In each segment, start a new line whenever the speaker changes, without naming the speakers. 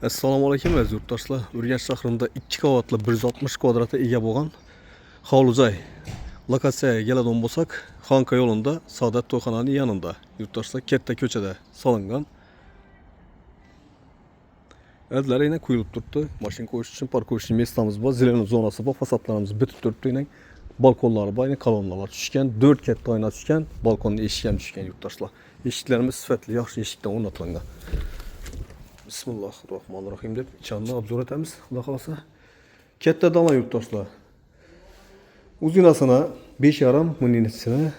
Assalomu alaykum aziz yurtdoshlar. Urganch shahrida 2 qavatli 160 kvadratga ega bo'lgan hovli-joy lokatsiyaga keladigan bo'lsak, Xonqa yo'lida Saodat to'yxonaning yonida, yurtdoshlar katta ko'chada solingan. Adlar yana quyilib turibdi. Mashina qo'yish uchun parkovочный местamiz bor, zeleno zonasi bor, fasadlarimiz bitib turibdi. Yana balkonlar bor, yana kolonnalar tushgan, 4 katta oyna tushgan, balkonning eshigi ham tushgan yurtdoshlar. Eshiklarimiz sifatli, yaxshi eshikdan o'rnatilgan. Bismillahirrahmanirrahim deb ichini obzor etamiz. Xudo xolasa. Katta dala yurtdoshlar. Uzunasini 5,5, buningisini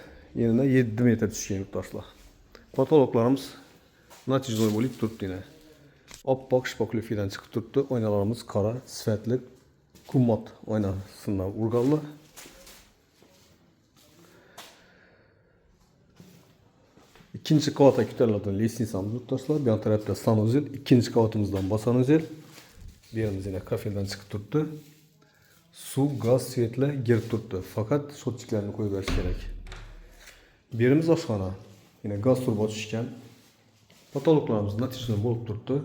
yana 7 metr tushgan yurtdoshlar. Patologlarimiz natijali bo'lib turibdi yana. Oppoq shpokli fidan chiqib turibdi. Oynalarimiz qora, sifatli qimmat oynasidan urganlar. İkinci kavata kütürlerden lestnisamiz yurtdoshlar. Bu yan tarafta sanuzel. İkinci kavatimizdan basanuzel. Birimiz yine kafeden çıkıp turibdi. Su, gaz, svetlar girib turibdi. Fakat shotchiklarni qo'yib berish kerak. Birimiz oshxona. Yine gaz turba tushgan. Patologlarimiz natijali bo'lib turibdi.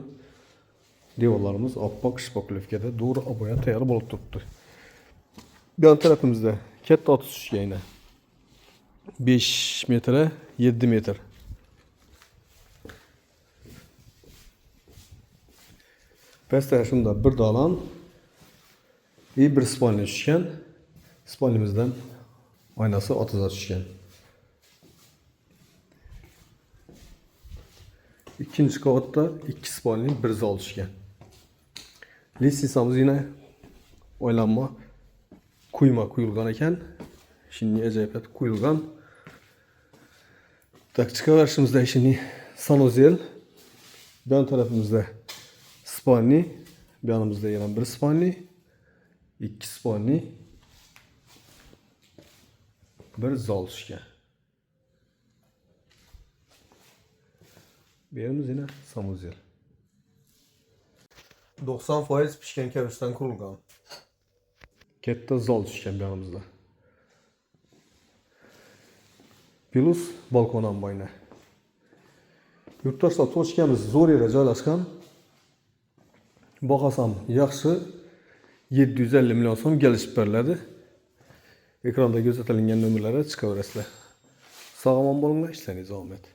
Devorlarimiz oppoq shpoklovkada doğru aboya tayyor bo'lib turibdi. Bu yan tarafimizda katta ot tushgan yine. 5 metre, 7 metr. Pastda shunda bir dalan bir spalni tushgan. Spalnimizdan oynasi otiza tushgan. İkinci qavatda 2 spalni bir zal tushgan. Lestnisamiz yine oylanma quyma quyilgan ekan. Şimdi ajoyib quyilgan. Tak chiqaverishimizda şimdi sanuzel. Bu yan tarafimizda spalni, bu yanımızda yana bir spalni, 2 spalni, bir zal tushgan. Bu yerimiz yine sanuzel. 90% pishgan kavushdan qurilgan. Katta zal tushgan bu yanımızda. Plus balkon ham boyna. Yurtdoshlar, to'shkamiz zo'r yerda joylashgan. Bahasam yaxshi 750 million so'm kelishib beriladi. Ekranda ko'rsatilgan nomerlarga chiqaverasizlar. Sog' omon bo'linglar, ishlaringiz davom etsin.